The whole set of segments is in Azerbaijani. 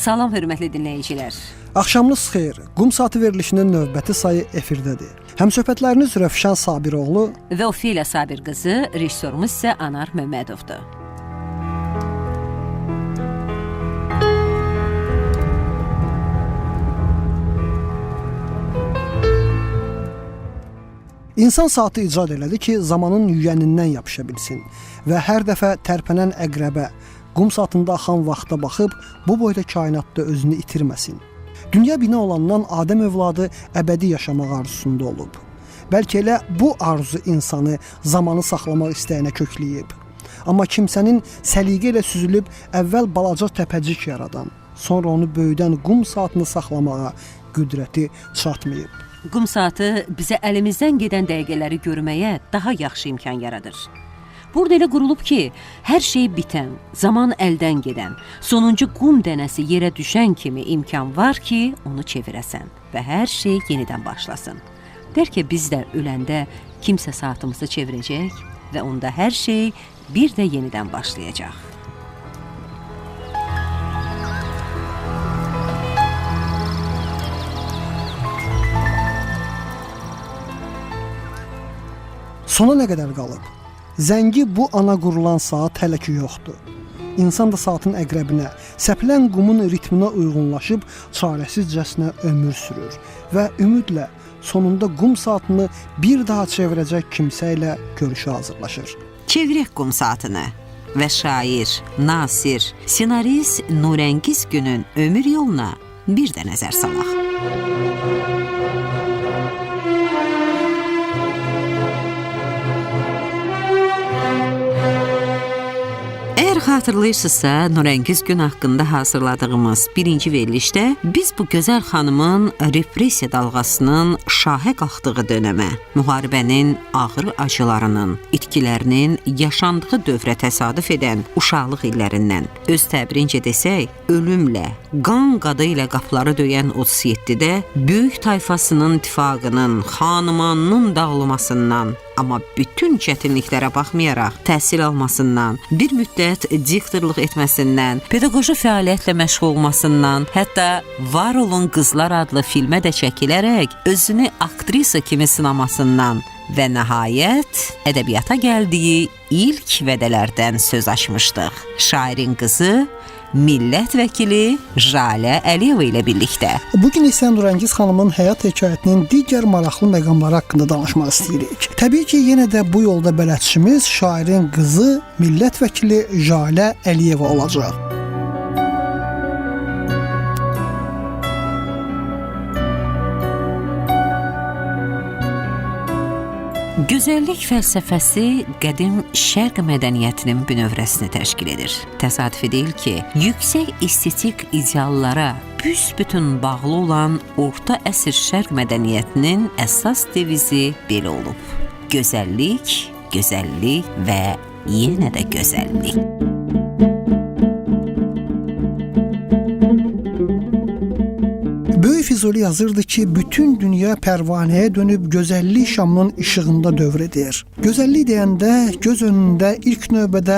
Salam hörmətli dinləyicilər. Axşamınız xeyir. Qum saatı verilişinin növbəti sayı efirdədir. Həmsöhbətləriniz Rövşən Sabiroğlu və Ofeliya Sabir qızı, rejissorumuz isə Anar Məmmədovdur. İnsan saatı icad elədi ki, zamanın yüyənindən yapışa bilsin və hər dəfə tərpənən əqrəbə, qum saatında axan vaxta baxıb bu boyda kainatda özünü itirməsin. Dünya bina olandan Adəm övladı əbədi yaşamaq arzusunda olub. Bəlkə elə bu arzu insanı zamanı saxlamaq istəyinə kökləyib. Amma kimsənin səliqə ilə süzülüb əvvəl balaca təpəcik yaradan, sonra onu böyüdən qum saatını saxlamağa qüdrəti çatmayıb. Qum saatı bizə əlimizdən gedən dəqiqələri görməyə daha yaxşı imkan yaradır. Burada elə qurulub ki, hər şey bitən, zaman əldən gedən, sonuncu qum dənəsi yerə düşən kimi imkan var ki, onu çevirəsən və hər şey yenidən başlasın. Bəlkə biz də öləndə kimsə saatımızı çevirəcək və onda hər şey bir də yenidən başlayacaq. Sona nə qədər qalıb? Zəngi bu ana qurulan saat hələ ki yoxdur. İnsan da saatın əqrəbinə, səpilən qumun ritminə uyğunlaşıb çarəsizcəsinə ömür sürür və ümidlə sonunda qum saatını bir daha çevirəcək kimsə ilə görüşə hazırlaşır. Çevirək qum saatını və şair, nasir, senarist Nurəngiz Günün ömür yoluna bir də nəzər salaq. Xatırlayırsınızsa, Nurəngiz Gün haqqında hazırladığımız birinci verilişdə biz bu gözəl xanımın repressiya dalğasının şahə qalxdığı dönəmə, müharibənin ağır acılarının, itkilərinin yaşandığı dövrə təsadüf edən uşaqlıq illərindən, öz təbirincə desək, ölümlə, qan qadı ilə qapıları döyən 37-də böyük tayfasının ittifaqının, xanımanının dağılmasından, amma bütün çətinliklərə baxmayaraq təhsil almasından, bir müddət diktorluq etməsindən, pedaqoji fəaliyyətlə məşğul olmasından, hətta Var olun qızlar adlı filmə də çəkilərək özünü aktrisa kimi sınamasından və nəhayət ədəbiyyata gəldiyi ilk vədələrdən söz açmışdıq. Şairin qızı millət vəkili Jalə Əliyeva ilə birlikdə. Bugün isə Nurəngiz xanımın həyat hekayətinin digər maraqlı məqamları haqqında danışmaq istəyirik. Təbii ki, yenə də bu yolda bələdçimiz şairin qızı millət vəkili Jalə Əliyeva olacaq. Gözəllik fəlsəfəsi qədim şərq mədəniyyətinin bünövrəsini təşkil edir. Təsadüfi deyil ki, yüksək estetik ideallara büsbütün bağlı olan orta əsr şərq mədəniyyətinin əsas devizi belə olub. Gözəllik, gözəllik və yenə də gözəllik. Böyük Füzuli yazırdı ki, bütün dünya pərvanəyə dönüb gözəllik şamının işığında dövr edir. Gözəllik deyəndə göz önündə ilk növbədə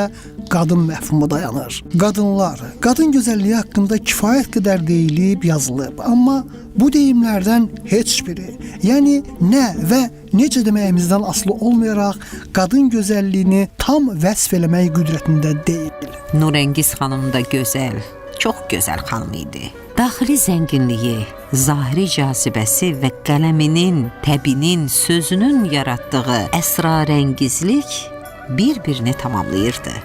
qadın məfhumu dayanır. Qadınlar, qadın gözəlliyi haqqında kifayət qədər deyilib, yazılıb. Amma bu deyimlərdən heç biri, yəni nə və necə deməyimizdən asılı olmayaraq qadın gözəlliyini tam vəsf eləmək qüdrətində deyil. Nurəngiz xanım da gözəl, çox gözəl xanım idi. Daxili zənginliyi, zahiri cazibəsi və qələminin, təbinin, sözünün yaratdığı əsrarəngizlik bir-birini tamamlayırdı.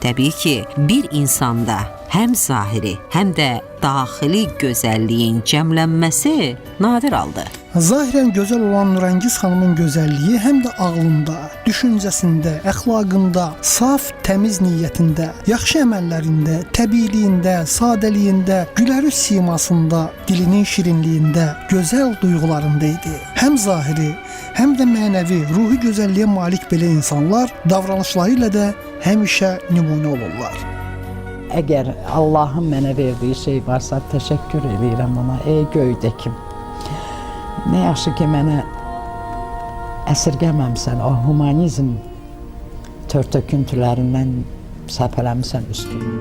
Təbii ki, bir insanda həm zahiri, həm də daxili gözəlliyin cəmlənməsi nadir haldır. Zahirən gözəl olan Nurəngiz xanımın gözəlliyi həm də ağlında, düşüncəsində, əxlaqında, saf, təmiz niyyətində, yaxşı əməllərində, təbiiliyində, sadəliyində, gülərüz simasında, dilinin şirinliyində, gözəl duyğularında idi. Həm zahiri, həm də mənəvi, ruhi gözəlliyə malik belə insanlar davranışları ilə də həmişə nümunə olurlar. Əgər Allahın mənə verdiyi şey varsa, təşəkkür edirəm ona, ey göydəkim. Nə yaxşı ki, mənə əsirgəməmsən, o humanizm tör-töküntülərindən səpələmsən üstünü.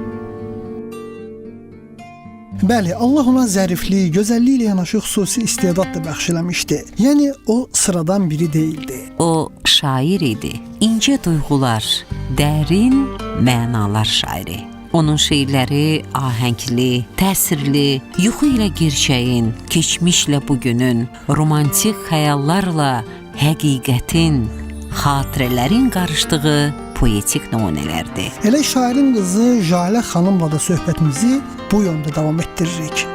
Bəli, Allah ona zəriflik, gözəllik ilə yanaşı xüsusi istedad da bəxş eləmişdi. Yəni o sıradan biri deyildi. O şair idi. İncə duyğular, dərin mənalar şairi. Onun şeirləri ahəngli, təsirli, yuxu ilə gerçəyin, keçmişlə bugünün, romantik xəyallarla həqiqətin, xatirələrin qarışdığı poetik nümunələrdir. Elə şairin qızı Jalə xanımla da söhbətimizi bu yöndə davam etdiririk.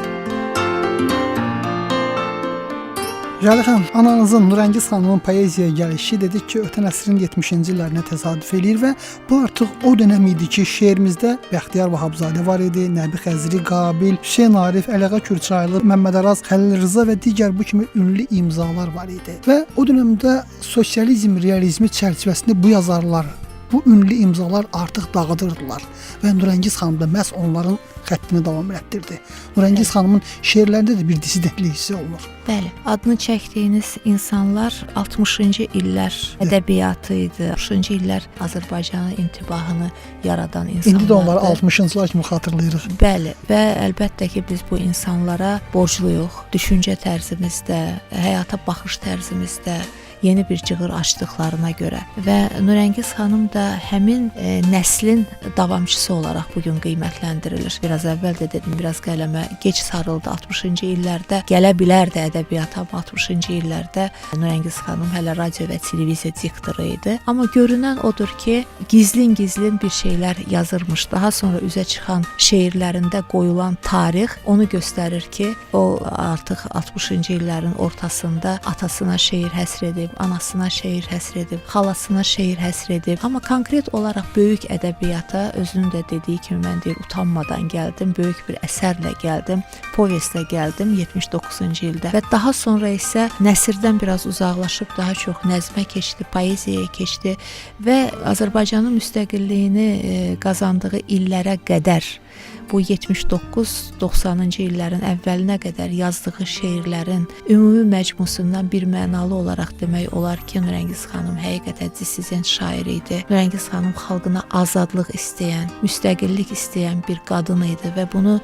Jalə xanım, ananızın Nurəngiz xanımın poeziyaya gəlişi dedik ki, ötən əsrin 70-ci illərinə təsadüf eləyir və bu artıq o dönəm idi ki, şeirimizdə Bəxtiyar Vahabzadə var idi, Nəbi Xəzri, Qabil, Hüseyn Arif, Əliağa Kürçaylı, Məmməd Araz, Xəlil Rza və digər bu kimi ünlü imzalar var idi. Və o dönəmdə sosializm, realizmi çərçivəsində bu yazarlar, bu ünlü imzalar artıq dağıdırdılar və Nurəngiz xanım da məhz onların xəttini davam etdirdi. Nurəngiz xanımın şeirlərində də bir dissidentlik hissi olunur. Bəli, adını çəkdiyiniz insanlar 60-cı illər ədəbiyyatı idi. 60-cı illər Azərbaycanın intibahını yaradan insanlardır. İndi də onları 60-cılar kimi xatırlayırıq. Bəli, və əlbəttə ki, biz bu insanlara borcluyuq. Düşüncə tərzimizdə, həyata baxış tərzimizdə yeni bir cığır açdıqlarına görə və Nurəngiz xanım da həmin nəslin davamçısı olaraq bugün qiymətləndirilir. Biraz əvvəl də dedim, biraz qələmə gec sarıldı 60-cı illərdə. Gələ bilərdi ədəbiyyata, 60-cı illərdə Nurəngiz xanım hələ radio və televiziya diktoru idi. Amma görünən odur ki, gizlin bir şeylər yazırmış. Daha sonra üzə çıxan şeirlərində qoyulan tarix onu göstərir ki, o artıq 60-cı illərin ortasında atasına şeir həsr edib, anasına şeir həsr edib, xalasına şeir həsr edib. Amma konkret olaraq böyük ədəbiyyata özünün də dediyi kimi mən deyir, utanmadan gəldim, böyük bir əsərlə gəldim, povestlə gəldim 79-cu ildə və daha sonra isə nəsrdən biraz uzaqlaşıb daha çox nəzmə keçdi, poeziyaya keçdi və Azərbaycanın müstəqilliyini qazandığı illərə qədər bu 79-90-cı illərin əvvəlinə qədər yazdığı şeirlərin ümumi məcmusundan bir mənalı olaraq demək olar ki, Nurəngiz xanım həqiqətən dissident şair idi. Nurəngiz xanım xalqına azadlıq istəyən, müstəqillik istəyən bir qadın idi və bunu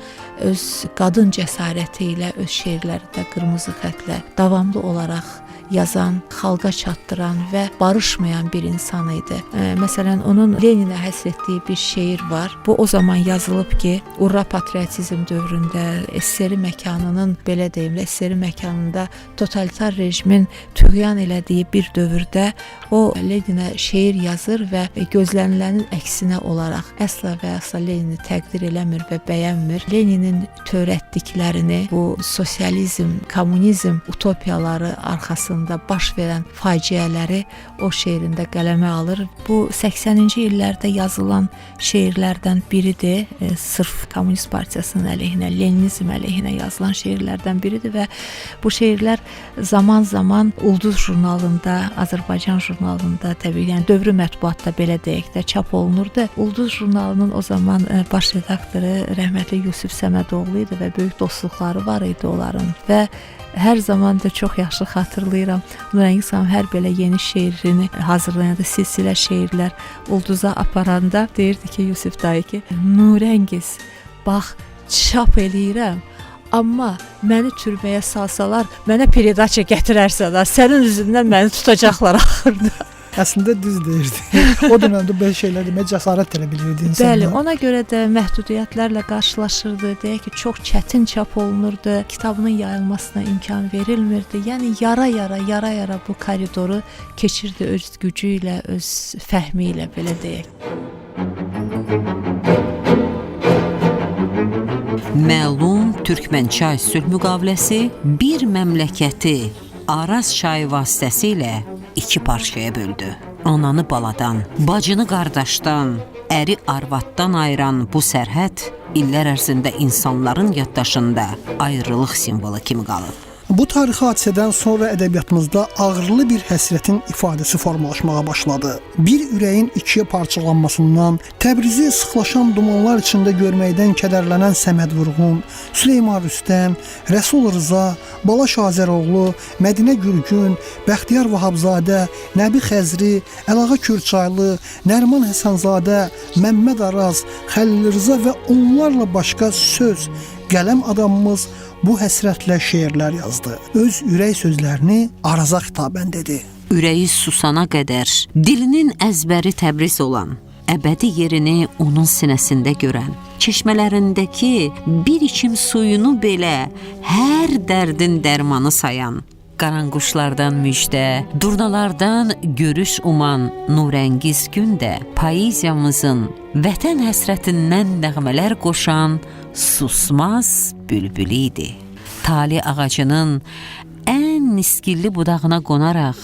öz qadın cəsarəti ilə öz şeirlərində qırmızı xətlə davamlı olaraq yazan, xalqa çatdıran və barışmayan bir insan idi. Məsələn, onun Leninə həsr etdiyi bir şeir var. Bu o zaman yazılıb ki, Urra patriotizm dövründə SSR məkanının, belə deyim, SSR məkanında totalitar rejimin tüğyan elədiyi bir dövrdə o Leninə şeir yazır və gözlənilənin əksinə olaraq əsla və əsla Lenini təqdir eləmir və bəyənmir. Leninin törətdiklərini, bu sosializm, kommunizm utopiyaları arxasında baş verən faciələri o şeirində qələmə alır. Bu 80-ci illərdə yazılan şeirlərdən biridir. Sırf Kommunist Partiyasının əleyhinə, Leninizm əleyhinə yazılan şeirlərdən biridir və bu şeirlər zaman-zaman Ulduz jurnalında, Azərbaycan jurnalında, təbii yəni dövrü mətbuatda belə deyək də çap olunurdu. Ulduz jurnalının o zaman baş redaktoru rəhmətli Yusif Səmədoğlu idi və böyük dostluqları var idi onların və hər zaman da çox yaxşı xatırlayıram. Nurəngiz xanım hər belə yeni şeirini hazırlayanda, silsilə şeirlər Ulduza aparanda deyirdi ki, Yusif dayı ki, Nurəngiz, bax, çap eləyirəm, amma məni türməyə salsalar, mənə peredaça gətirərsə, sənin üzündən məni tutacaqlar axırda. Əslində düz deyirdi. O dönəmdə belə şeylər demək cəsarət tələb edirdi insanlar. Bəli, ona görə də məhdudiyyətlərlə qarşılaşırdı. Deyək ki, çox çətin çap olunurdu. Kitabının yayılmasına imkan verilmirdi. Yəni yara-yara bu koridoru keçirdi öz gücü ilə, öz fəhmi ilə, belə deyək. Məlum Türkmənçay sülh müqaviləsi bir məmləkəti Araz çayı vasitəsilə iki parçaya böldü. Ananı baladan, bacını qardaşdan, əri arvaddan ayıran bu sərhəd illər ərzində insanların yaddaşında ayrılıq simvolu kimi qalıb. Bu tarixi hadisədən sonra ədəbiyyatımızda ağrılı bir həsrətin ifadəsi formalaşmağa başladı. Bir ürəyin ikiyə parçalanmasından, Təbrizi sıxlaşan dumanlar içində görməkdən kədərlənən Səməd Vurğun, Süleyman Rüstəm, Rəsul Rza, Balaş Azəroğlu, Mədinə Gürgün, Bəxtiyar Vahabzadə, Nəbi Xəzri, Əliağa Kürçaylı, Nəriman Həsənzadə, Məmməd Araz, Xəlil Rza və onlarla başqa söz, Qələm adamımız bu həsrətlə şeirlər yazdı. Öz ürək sözlərini Araza xitabən dedi. Ürəyi susana qədər, dilinin əzbəri Təbriz olan, əbədi yerini onun sinəsində görən, çeşmələrindəki bir içim suyunu belə hər dərdin dərmanı sayan, qaranquşlardan müjdə, durnalardan görüş uman nurəngiz gündə poeziyamızın vətən həsrətindən nəğmələr qoşan susmaz bülbülü idi. Tali ağacının ən niskilli budağına qonaraq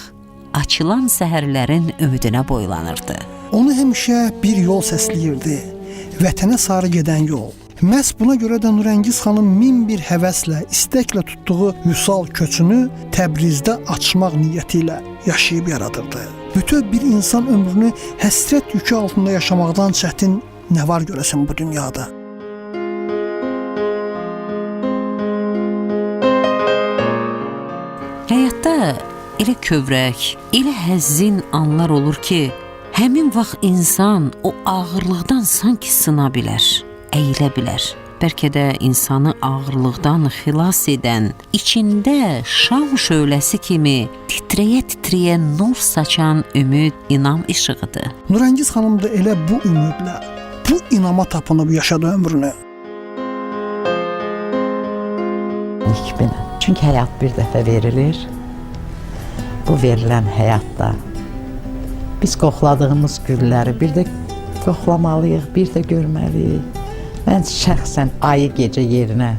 açılan səhərlərin ümidinə boylanırdı. Onu həmişə bir yol səsləyirdi. Vətənə sarı gedən yol. Məhz buna görə də Nurəngiz xanım min bir həvəslə, istəklə tutduğu Vüsal köçünü Təbrizdə açmaq niyyəti ilə yaşayıb yaradırdı. Bütöv bir insan ömrünü həsrət yükü altında yaşamaqdan çətin nə var görəsən bu dünyada? Həyatda elə kövrək, elə həzzin anlar olur ki, həmin vaxt insan o ağırlıqdan sanki sına bilər, əyilə bilər. Bəlkə də insanı ağırlıqdan xilas edən, içində şam şöləsi kimi titrəyə-titrəyə nur saçan ümid, inam işığıdır. Nurəngiz xanım da elə bu ümidlə, bu inama tapınıb yaşadı ömrünü. Nikbinə. Çünki həyat bir dəfə verilir. Bu verilən həyatda biz qoxladığımız gülləri bir də qoxlamalıyıq, bir də görməliyik. Mən şəxsən ayı gecə yerinə,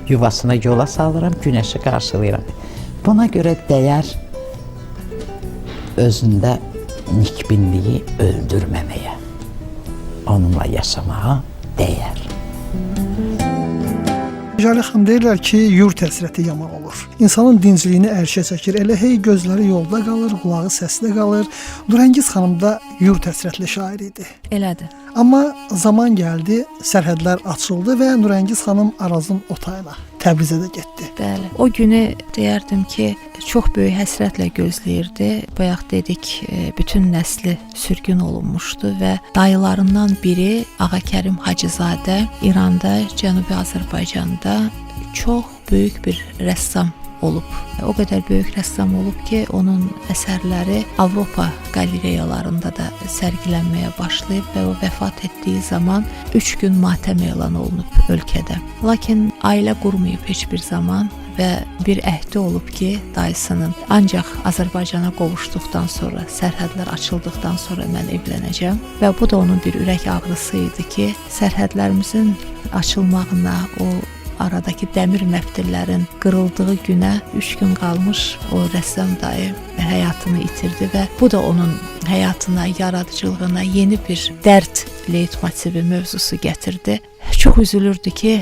yuvasına yola salıram, günəşi qarşılayıram. Buna görə dəyər özündə nikbinliyi öldürməməyə, onunla yaşamağa dəyər. Jale xanım deyirlər ki, yurt həsrəti yaman olur. İnsanın dincliyini ərşə çəkir, elə hey gözləri yolda qalır, qulağı səsdə qalır. Nurəngiz xanım da yurt həsrətli şair idi. Elədir. Amma zaman gəldi, sərhədlər açıldı və Nurəngiz xanım Arazın otayına, Təbrizə də getdi. Bəli. O günü deyərdim ki, çox böyük həsrətlə gözləyirdi. Bayaq dedik, bütün nəsli sürgün olunmuşdu və dayılarından biri Ağakərim Hacızadə İranda, Cənubi Azərbaycanda çox böyük bir rəssam olub. O qədər böyük rəssam olub ki, onun əsərləri Avropa qalereyalarında da sərgilənməyə başlayıb və o vəfat etdiyi zaman 3 gün matəm elan olunub ölkədə. Lakin ailə qurmayıb heç bir zaman və bir əhdi olub ki, dayısının ancaq Azərbaycana qovuşduqdan sonra, sərhədlər açıldıqdan sonra mən evlənəcəm və bu da onun bir ürək ağrısı idi ki, sərhədlərimizin açılmağına, o aradakı dəmir məftillərin qırıldığı günə 3 gün qalmış o rəssam dayı həyatını itirdi və bu da onun həyatına, yaradıcılığına yeni bir dərd leytmotivi mövzusu gətirdi. Çox üzülürdü ki,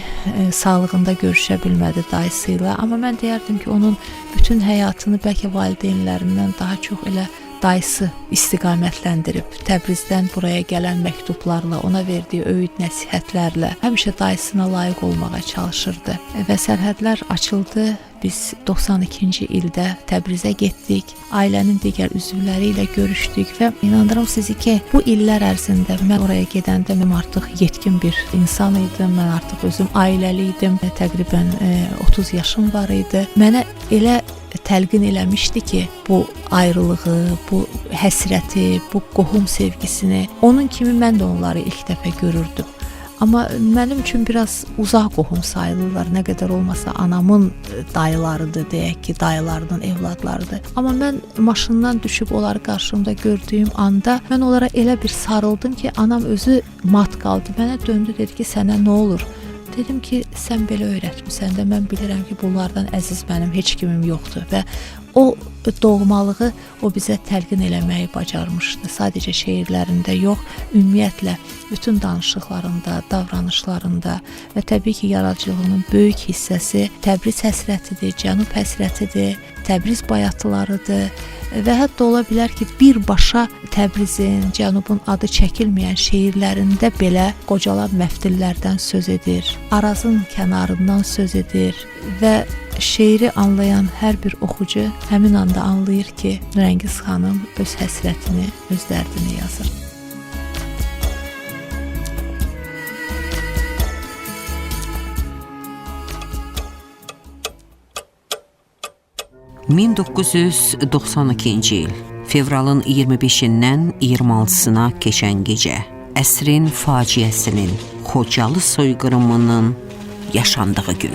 sağlığında görüşə bilmədi dayısı ilə, amma mən deyərdim ki, onun bütün həyatını bəlkə valideynlərindən daha çox elə dayısı istiqamətləndirib. Təbrizdən buraya gələn məktublarla, ona verdiyi öyüd nəsihətlərlə həmişə dayısına layiq olmağa çalışırdı. Və sərhədlər açıldı. Biz 92-ci ildə Təbrizə getdik. Ailənin digər üzvləri ilə görüşdük və inandırım sizi ki, bu illər ərzində mən oraya gedəndə mən artıq yetkin bir insan idim. Mən artıq özüm ailəli idim. Təqribən 30 yaşım var idi. Mənə elə təlqin eləmişdi ki, bu ayrılığı, bu həsrəti, bu qohum sevgisini, onun kimi mən də onları ilk dəfə görürdüm. Amma mənim üçün biraz uzaq qohum sayılırlar. Nə qədər olmasa anamın dayılarıdır, deyək ki, dayılarının evladlarıdır. Amma mən maşından düşüb onları qarşımda gördüyüm anda mən onlara elə bir sarıldım ki, anam özü mat qaldı. Mənə döndü, dedi ki, sənə nə olur? Dedim ki, sən belə öyrətmisən də, mən bilirəm ki, bunlardan əziz mənim heç kimim yoxdur və o doğmalığı o bizə təlqin eləməyi bacarmışdı. Sadəcə şeirlərində yox, ümumiyyətlə bütün danışıqlarında, davranışlarında və təbii ki, yaradıcılığının böyük hissəsi Təbriz həsrətidir, Cənub həsrətidir, Təbriz bayatılarıdır və hətta ola bilər ki, birbaşa Təbrizin, Cənubun adı çəkilməyən şeirlərində belə qocalar məftillərdən söz edir, Arazın kənarından söz edir və şeiri anlayan hər bir oxucu həmin anda anlayır ki, Nurəngiz xanım öz həsrətini, öz dərdini yazır. 1992-ci il fevralın 25-dən 26-sına keçən gecə əsrin faciəsinin, Xocalı soyqırımının yaşandığı gün.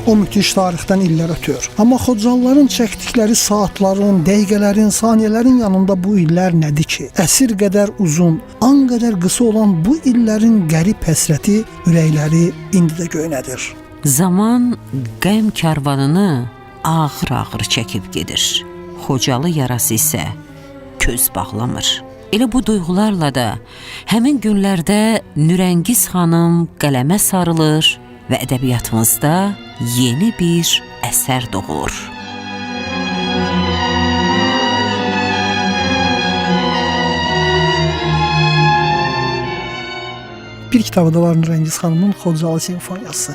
O müthiş tarixdən illər ötür. Amma Xocalıların çəkdikləri saatların, dəqiqələrin, saniyələrin yanında bu illər nədir ki? Əsir qədər uzun, an qədər qısa olan bu illərin qərib həsrəti ürəkləri indi də göynədir. Zaman qəm karvanını ağır-ağır çəkib gedir. Xocalı yarası isə köz bağlamır. Elə bu duyğularla da həmin günlərdə Nürəngiz xanım qələmə sarılır və ədəbiyyatımızda yeni bir əsər doğur. Bir kitabı da var Nürəngiz xanımın Xocalı simfoniyası.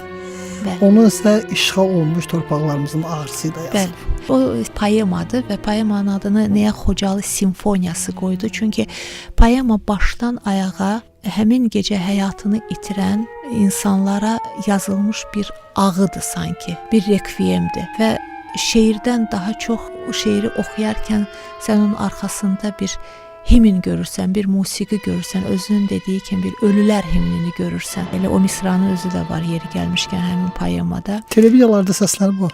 Bəli. Onun isə işğal olunmuş torpaqlarımızın ağrısı da yazılıb. Bəli. O poemadır və poemanın adını niyə Xocalı simfoniyası qoydu? Çünki poema başdan ayağa həmin gecə həyatını itirən insanlara yazılmış bir ağıdır sanki, bir rekviyemdir və şeirdən daha çox o şeiri oxuyarkən sən onun arxasında bir himn görürsən, bir musiqi görürsən, özünün dediyi kimi bir ölülər himnini görürsən. Elə o misranın özü də var yeri gəlmişkən həmin poemada. Televiziyalarda səslər bu.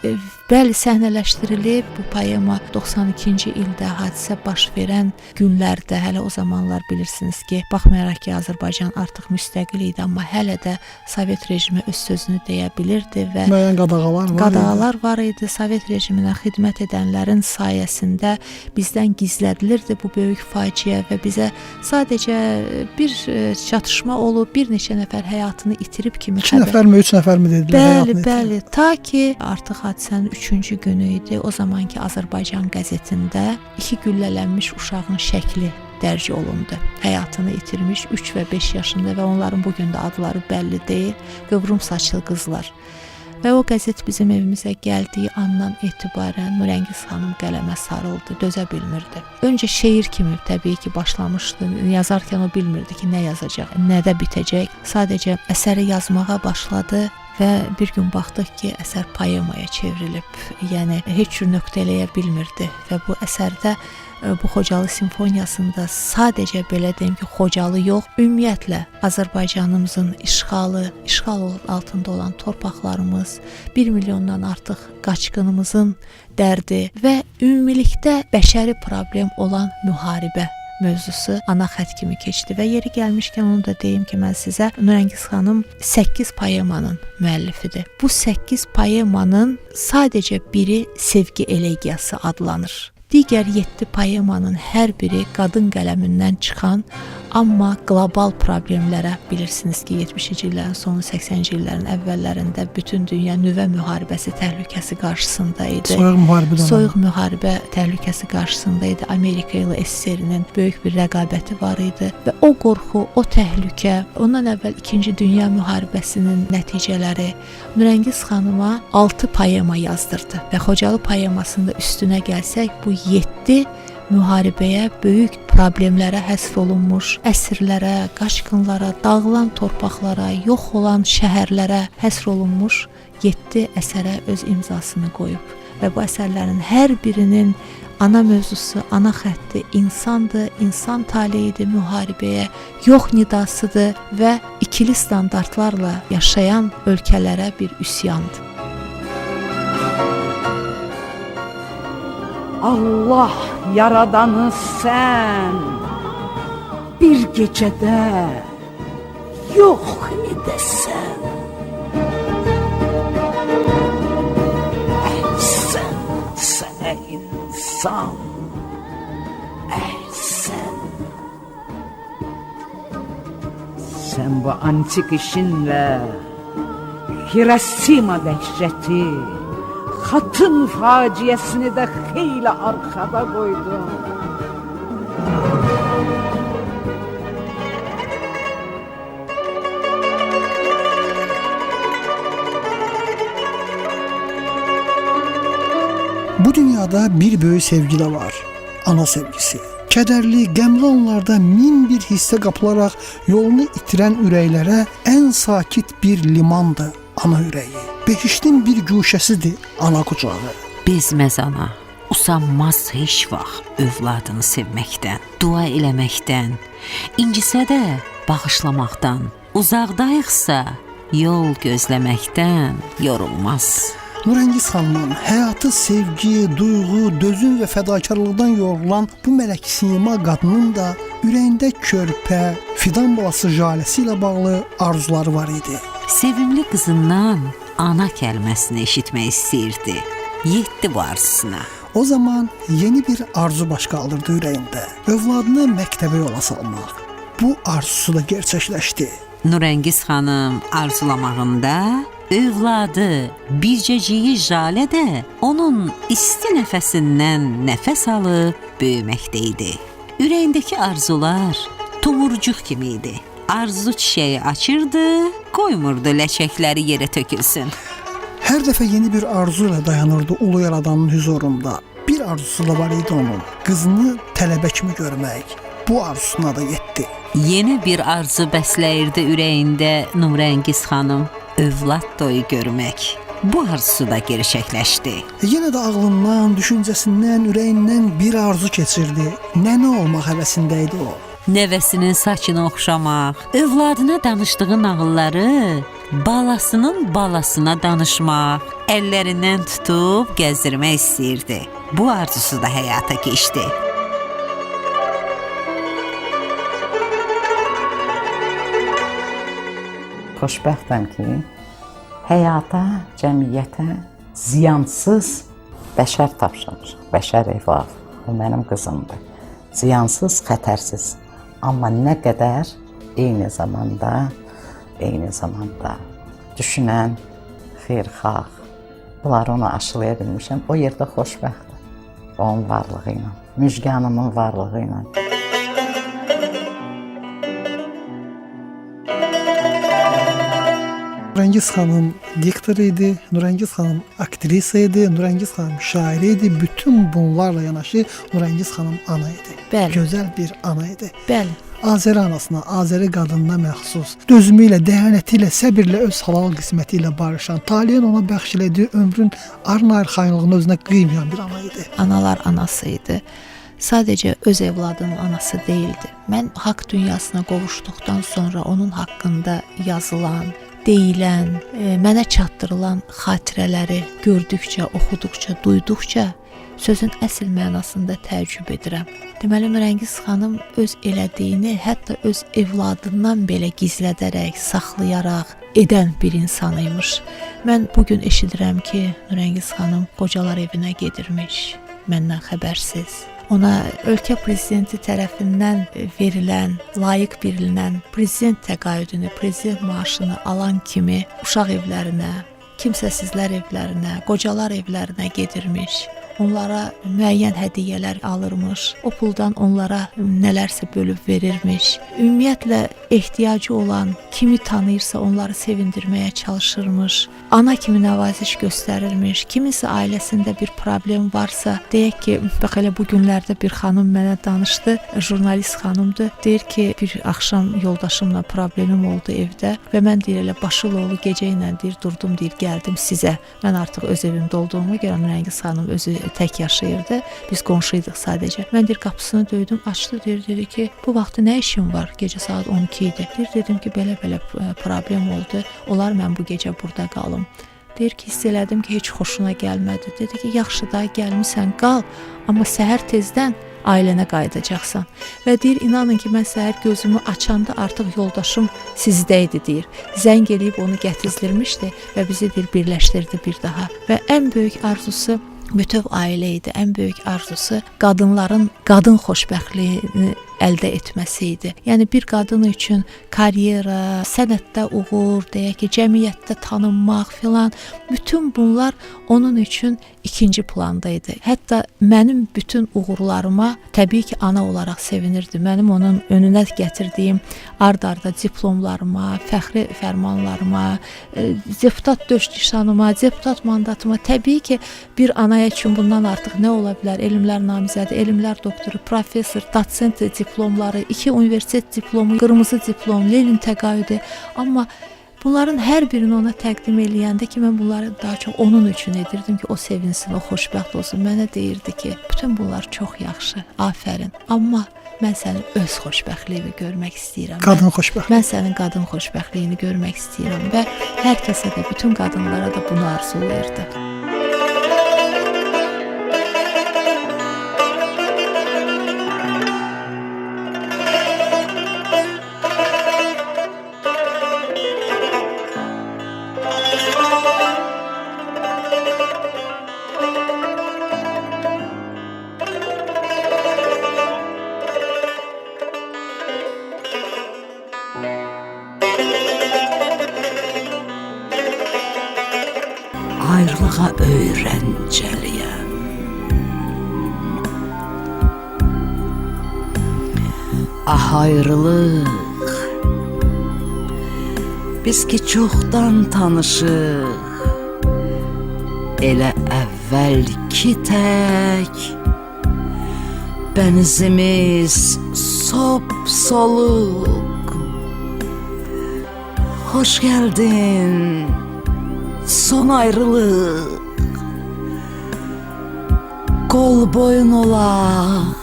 Bəli, səhnələşdirilib. Bu poema 92-ci ildə hadisə baş verən günlərdə, hələ o zamanlar bilirsiniz ki, baxmayaraq ki, Azərbaycan artıq müstəqil idi, amma hələ də Sovet rejimi öz sözünü deyə bilirdi və Müəyyən qadağalar var idi. Sovet rejiminə xidmət edənlərin sayəsində bizdən gizlədilirdi bu böyük faciə və bizə sadəcə bir çatışma olub, bir neçə nəfər həyatını itirib kimi 2 nəfərmi, 3 nəfərmi dedilər. Bəli, ta ki artıq hadisənin 3-cü günü idi. O zamanki Azərbaycan qəzetində 2 güllələnmiş uşağın şəkli dərc olundu. Həyatını itirmiş 3 və 5 yaşında və onların bu gün də adları bəlli deyil, qıvrım saçlı qızlar. Və o qəzet bizim evimizə gəldiyi andan etibarən Nürəngiz xanım qələmə sarıldı, dözə bilmirdi. Öncə şeir kimi təbii ki başlamışdı. Yazarkən o bilmirdi ki, nə yazacaq, nədə bitəcək. Sadəcə əsəri yazmağa başladı və bir gün baxdıq ki, əsər poemaya çevrilib. Yəni heç cür nöqtələyə bilmirdi və bu əsərdə bu Xocalı simfoniyasında sadəcə belə deyim ki, Xocalı yox, ümumiyyətlə Azərbaycanımızın işğal altında olan torpaqlarımız, 1 milyondan artıq qaçqınımızın dərdi və ümumilikdə bəşəri problem olan müharibə mövzusu ana xətt kimi keçdi və yeri gəlmişkən onu da deyim ki, mən sizə Nürəngiz xanım 8 poemanın müəllifidir. Bu 8 poemanın sadəcə biri Sevgi elegiyası adlanır. Digər 7 poemanın hər biri qadın qələmindən çıxan, amma qlobal problemlərə, bilirsiniz ki, 70-ci illərin sonu, 80-ci illərin əvvəllərində bütün dünya nüvə müharibəsi təhlükəsi qarşısında idi. Soyuq müharibə təhlükəsi qarşısında idi. Amerika ilə SSR-nin böyük bir rəqabəti var idi və o qorxu, o təhlükə, ondan əvvəl 2-ci dünya müharibəsinin nəticələri Nürəngiz xanıma 6 poema yazdırdı və Xocalı poemasında üstünə gəlsək, bu 7 müharibəyə, böyük problemlərə həsr olunmuş, əsirlərə, qaçqınlara, dağılan torpaqlara, yox olan şəhərlərə həsr olunmuş 7 əsərə öz imzasını qoyub. Və bu əsərlərin hər birinin ana mövzusu, ana xətti insandır, insan taleyidir, müharibəyə yox nidasıdır və ikili standartlarla yaşayan ölkələrə bir üsyandır. Allah yaradanı sən bir gecədə yox edəsən. Əhsən sənə insan, əhsən. Sən bu antik işinlə Hirosima dəhşəti, Xatın faciəsini də xeyli arxada qoydum. Bu dünyada bir böyük sevgi də var, ana sevgisi. Kədərli, qəmli anlarda min bir hissə qapılaraq yolunu itirən ürəklərə ən sakit bir limandır. ana ürəyi. Behiştin bir güşəsidir ana qucağı. Bezməz ana, usanmaz heç vaxt övladını sevməkdən, dua eləməkdən, incisə də bağışlamaqdan, uzaqdayıqsa yol gözləməkdən yorulmaz. Nurəngiz xanımın həyatı sevgi, duyğu, dözüm və fədakarlıqdan yorulan bu mələk sima qadının da ürəyində körpə, fidan balası jaləsi ilə bağlı arzuları var idi. Sevimli qızından ana kəlməsini eşitmək istəyirdi. Yetdi bu arzusuna. O zaman yeni bir arzu baş qaldırdı ürəyində. Övladını məktəbə yola salmaq. Bu arzusu da gerçəkləşdi. Nurəngiz xanım arzulamağında övladı bircəciyi Jalə də onun isti nəfəsindən nəfəs alıb böyüməkdə idi. Ürəyindəki arzular tomurcuq kimi idi. Arzu çiçəyi açırdı, qoymurdu ləçəkləri yerə tökülsün. Hər dəfə yeni bir arzu ilə dayanırdı ulu yaradanın huzurunda. Bir arzusu da var idi onun. Qızını tələbə kimi görmək. Bu arzusuna da yetdi. Yeni bir arzu bəsləyirdi ürəyində Nurəngiz xanım. Övlad toyu görmək. Bu arzusu da gerçəkləşdi. Yenə də ağlından, düşüncəsindən, ürəyindən bir arzu keçirdi. Nənə olmaq həvəsində idi o. Nəvəsinin saçını oxşamaq, övladına danışdığı nağılları balasının balasına danışmaq, əllərindən tutub gəzdirmək istəyirdi. Bu arzusu da həyata keçdi. Xoşbəxtəm ki, həyata, cəmiyyətə ziyansız bəşər tapşırmışıq. Bəşər evladı. O mənim qızımdır. Ziyansız, xətərsiz. Amma nə qədər eyni zamanda düşünən, xeyirxah, bunları ona aşılaya bilmişəm. O yerdə xoşbəxtdir. Onun varlığı ilə, Müjgan Hanımın varlığı ilə. Nurəngiz xanım diktor idi, Nurəngiz xanım aktrisa idi, Nurəngiz xanım şair idi. Bütün bunlarla yanaşı Nurəngiz xanım ana idi. Bəli. Gözəl bir ana idi. Bəli. Azəri anasına, Azəri qadınına məxsus, dözümü ilə, dəyanəti ilə, səbirlə öz halal qisməti ilə barışan, taleyin ona bəxş elədiyi ömrün arın-ayrıxanlığını özünə qıymayan bir ana idi. Analar anası idi. Sadəcə öz evladının anası deyildi. Mən haqq dünyasına qovuşduqdan sonra onun haqqında yazılan, deyilən, mənə çatdırılan xatirələri gördükcə, oxuduqca, duyduqca sözün əsl mənasında təəccüb edirəm. Deməli, Nurəngiz xanım öz elədiyini hətta öz evladından belə gizlədərək, saxlayaraq edən bir insan imiş. Mən bugün eşidirəm ki, Nurəngiz xanım qocalar evinə gedirmiş, məndən xəbərsiz. Ona ölkə prezidenti tərəfindən verilən, layiq bilinən prezident təqaüdünü, prezident maaşını alan kimi uşaq evlərinə, kimsəsizlər evlərinə, qocalar evlərinə gedirmiş. Onlara müəyyən hədiyyələr alırmış. O puldan onlara nələrsə bölüb verirmiş. Ümumiyyətlə ehtiyacı olan kimi tanıyırsa onları sevindirməyə çalışırmış. Ana kimi nəvaziş göstərirmiş. Kiminsə ailəsində bir problem varsa, deyək ki, bax elə bu günlərdə bir xanım mənə danışdı, jurnalist xanımdır. Deyir ki, bir axşam yoldaşımla problemim oldu evdə və mən deyir elə Başıloğlu gecə ilə deyir durdum deyir gəldim sizə. Mən artıq öz evimdə olduğuma görə Nurəngiz xanım özü tək yaşayırdı. Biz qonşuydıq sadəcə. Mən deyir qapısını döydüm, açdı deyir, dedi ki, bu vaxtı nə işim var? Gecə saat 12 idi. Deyir, dedim ki, belə-belə problem oldu. Olar mən bu gecə burada qalım. Deyir ki, hiss elədim ki, heç xoşuna gəlmədi. Dedi ki, yaxşı da gəlmisən, qal, amma səhər tezdən ailənə qayıdacaqsan. Və deyir, inanın ki, mən səhər gözümü açanda artıq yoldaşım sizdə idi deyir. Zəng eləyib onu gətizdirmişdi və bizi deyir, birləşdirdi bir daha. Və ən böyük arzusu bütöv ailə idi. Ən böyük arzusu qadınların qadın xoşbəxtliyini əldə etməsi idi. Yəni bir qadın üçün karyera, sənətdə uğur, deyək ki, cəmiyyətdə tanınmaq filan, bütün bunlar onun üçün ikinci planda idi. Hətta mənim bütün uğurlarıma təbii ki, ana olaraq sevinirdi. Mənim onun önünə gətirdiyim ard-arda diplomlarıma, fəxri fərmanlarıma, deputat döşnişanıma, deputat mandatıma təbii ki, bir anaya üçün bundan artıq nə ola bilər? Elmlər namizədi, elmlər doktoru, professor, doçent diplomları, 2 universitet diplomu, qırmızı diplom, Lenin təqaüdü. Amma bunların hər birini ona təqdim eləyəndə ki, mən bunları daha çox onun üçün edirdim ki, o sevinsin, o xoşbəxt olsun. Mənə deyirdi ki, bütün bunlar çox yaxşı, afərin. Amma mən sənin öz xoşbəxtliyini görmək istəyirəm. Qadın xoşbəxt. Mən sənin qadın xoşbəxtliyini görmək istəyirəm və hər kəsə də, bütün qadınlara da bunu arzulayırdı. Ayrılığa öyrəncəliyəm. Ah ayrılıq, biz ki çoxdan tanışıq, elə əvvəlki tək, bənizimiz sop-soluq. Xoş gəldin, son ayrılıq, qol boyun olaq,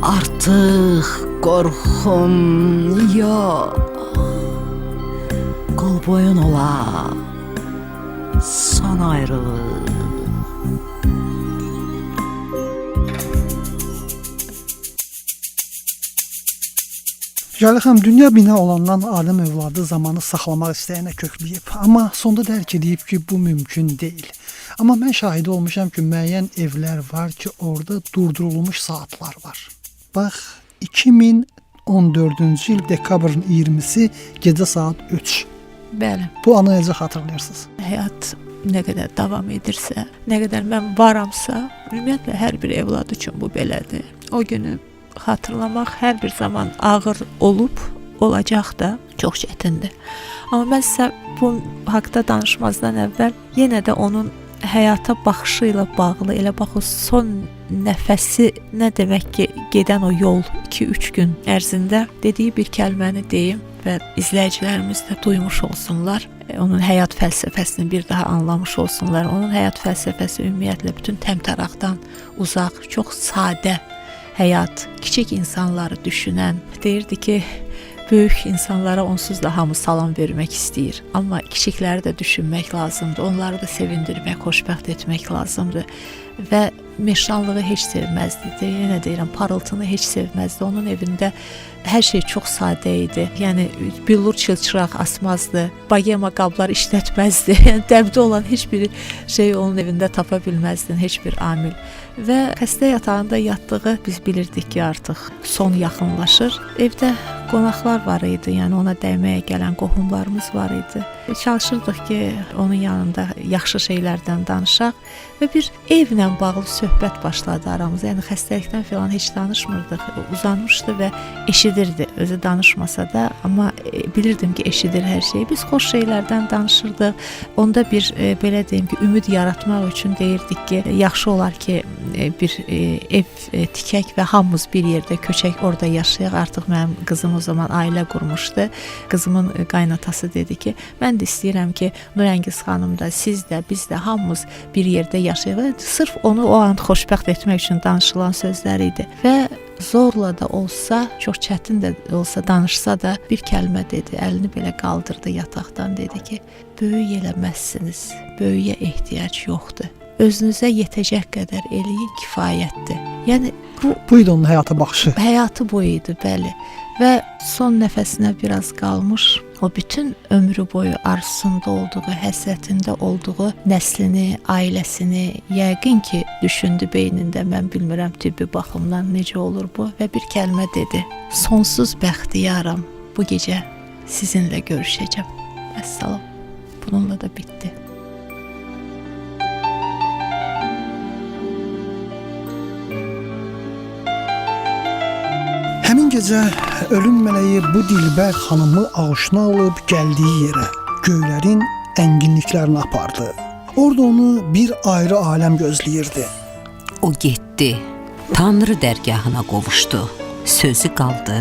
artıq qorxum yox, qol boyun olaq, son ayrılıq. Cəli xanım, dünya bina olandan alim övladı zamanı saxlamaq istəyənə kökləyib, amma sonda dərk edib ki, bu mümkün deyil. Amma mən şahidi olmuşam ki, müəyyən evlər var ki, orada durdurulmuş saatlar var. Bax, 2014-cü il dekabrın 20-si gecə saat 3. Bəli. Bu anı necə xatırlayırsınız? Həyat nə qədər davam edirsə, nə qədər mən varamsa, ümumiyyətlə hər bir evlad üçün bu belədir. O günü xatırlamaq hər bir zaman ağır olub, olacaq da çox çətindir. Amma mən sizə bu haqqda danışmazdan əvvəl yenə də onun həyata baxışı ilə bağlı, elə bax o son nəfəsi nə demək ki, gedən o yol 2-3 gün ərzində dediyi bir kəlməni deyim və izləyicilərimiz də duymuş olsunlar. Onun həyat fəlsəfəsini bir daha anlamış olsunlar. Onun həyat fəlsəfəsi ümumiyyətlə bütün təmtəraqdan uzaq, çox sadə həyat, kiçik insanları düşünən, deyirdi ki, böyük insanlara onsuz da hamı salam vermək istəyir. Amma kiçikləri də düşünmək lazımdır, onları da sevindirmək, xoşbəxt etmək lazımdır. Və meşanlığı heç sevməzdi. Yenə deyirəm, parıltını heç sevməzdi. Onun evində hər şey çox sadə idi. Yəni billur çılçıraq asmazdı, bagema qablar işlətməzdi. Yəni dəbdə olan heç bir şey onun evində tapa bilməzdin, heç bir amil. Və xəstə yatağında yatdığı biz bilirdik ki, artıq son yaxınlaşır. Evdə qonaqlar var idi, yəni ona dəyməyə gələn qohumlarımız var idi. Çalışırdıq ki, onun yanında yaxşı şeylərdən danışaq və bir evlə bağlı söhbət başladı aramızda. Yəni xəstəlikdən filan heç danışmırdıq. Uzanmışdı və eşidirdi, özü danışmasa da, amma bilirdim ki, eşidir hər şeyi. Biz xoş şeylərdən danışırdıq. Onda bir belə deyim ki, ümid yaratmaq üçün deyirdik ki, yaxşı olar ki, bir ev tikək və hamımız bir yerdə köçək, orada yaşayaq. Artıq mənim qızım o zaman ailə qurmuşdu. Qızımın qaynatası dedi ki, mən də istəyirəm ki, Nurəngiz xanım da, siz də, biz də hamımız bir yerdə yaşayaq. Sırf onu o an xoşbəxt etmək üçün danışılan sözlər idi. Və zorla da olsa, çox çətin də olsa danışsa da bir kəlmə dedi, əlini belə qaldırdı yataqdan, dedi ki, böyük eləməzsiniz, böyüyə ehtiyac yoxdur. Özünüzə yetəcək qədər eləyin, kifayətdir. Yəni bu idi onun həyata baxışı. Həyatı bu idi, bəli. Və son nəfəsinə biraz qalmış, o bütün ömrü boyu arzusunda olduğu, həsrətində olduğu nəslini, ailəsini yəqin ki, düşündü beynində, mən bilmirəm tibbi baxımdan necə olur bu, və bir kəlmə dedi. Sonsuz bəxtiyaram, bu gecə sizinlə görüşəcəm. Əssalam. Bununla da bitdi. Həmin gecə ölüm mələyi bu dilbər xanımı ağuşuna alıb gəldiyi yerə, göylərin ənginliklərini apardı. Orada onu bir ayrı aləm gözləyirdi. O getdi, Tanrı dərgahına qovuşdu. Sözü qaldı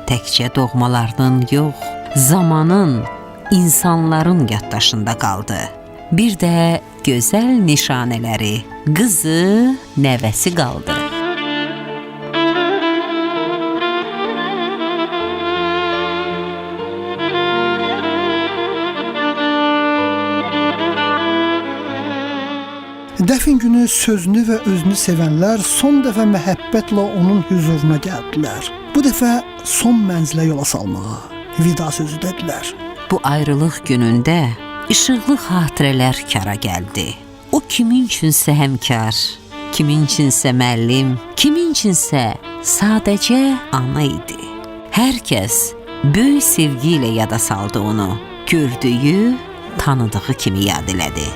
təkcə doğmalarının yox, zamanın, insanların yaddaşında qaldı. Bir də gözəl nişanələri, qızı, nəvəsi qaldı. Dəfn günü sözünü və özünü sevənlər son dəfə məhəbbətlə onun huzuruna gəldilər. Bu dəfə son mənzilə yola salmağa, vida sözü dedilər. Bu ayrılıq günündə işıqlı xatirələr kara gəldi. O kimin üçünsə həmkar, kimin üçünsə müəllim, kimin üçünsə sadəcə ana idi. Hər kəs böyük sevgi ilə yada saldı onu. Gördüyü, tanıdığı kimi yad elədi.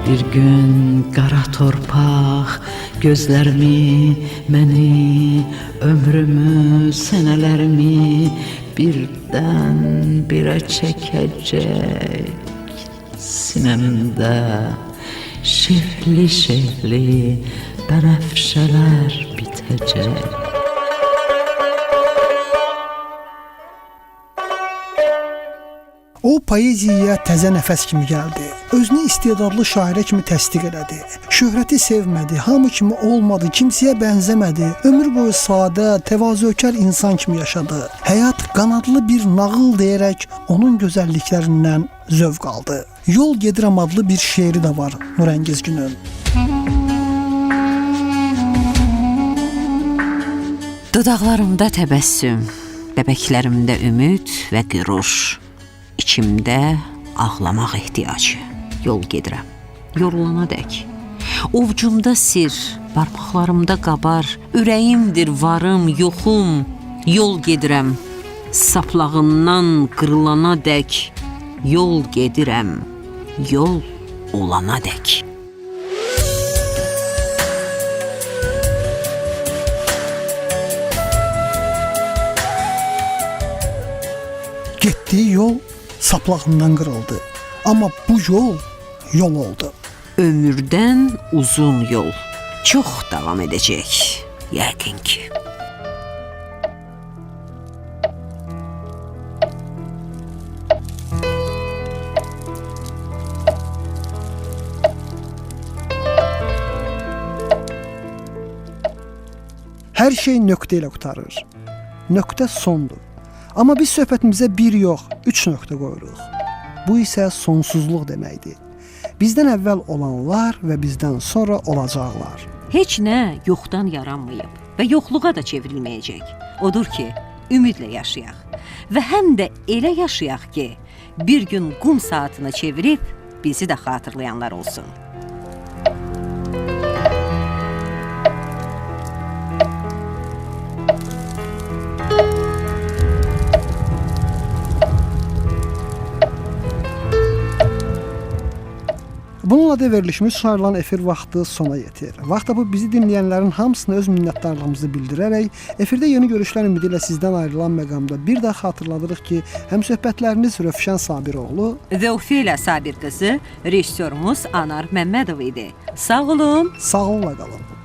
Bir gün qara torpaq gözlərimi, məni, ömrümü, sənələrimi birdən birə çəkəcək. Sinəmdə şehli bənəfşələr bitəcək. O poeziyaya təzə nəfəs kimi gəldi. Özünü istedadlı şairə kimi təsdiq elədi. Şöhrəti sevmədi, hamı kimi olmadı, kimsəyə bənzəmədi. Ömür boyu sadə, təvazökar insan kimi yaşadı. Həyat qanadlı bir nağıl deyərək onun gözəlliklərindən zövq aldı. Yol gedirəm adlı bir şeiri də var Nurəngizgünün. Dodaqlarımda təbəssüm, bəbəklərimdə ümid və qürur. İçimdə ağlamaq ehtiyacı. Yol gedirəm, yorulana dək. Ovcumda sir, barmaqlarımda qabar. Ürəyimdir varım, yoxum. Yol gedirəm, saplağından qırılana dək. Yol gedirəm, yol olana dək. Getdiyi yol saplağından qırıldı. Amma bu yol oldu. Ömürdən uzun yol. Çox davam edəcək, yəqin ki. Hər şey nöqtə ilə qurtarır. Nöqtə sondur. Amma biz söhbətimizə bir yox, 3 nöqtə qoyuruq. Bu isə sonsuzluq deməkdir. Bizdən əvvəl olanlar və bizdən sonra olacaqlar. Heç nə yoxdan yaranmayıb və yoxluğa da çevrilməyəcək. Odur ki, ümidlə yaşayaq və həm də elə yaşayaq ki, bir gün qum saatını çevirib bizi də xatırlayanlar olsun. Bununla da verilişimiz çağrılan efir vaxtı sona yetir. Vaxta bu bizi dinləyənlərin hamısına öz minnətdarlığımızı bildirərək, efirdə yeni görüşlər ümidi ilə sizdən ayrılan məqamda bir daha xatırladırıq ki, həmsöhbətləriniz Rövşən Sabiroğlu Və Ofilə Sabir qızı, rejissorumuz Anar Məmmədov idi. Sağ olun. sağlıqla qalın.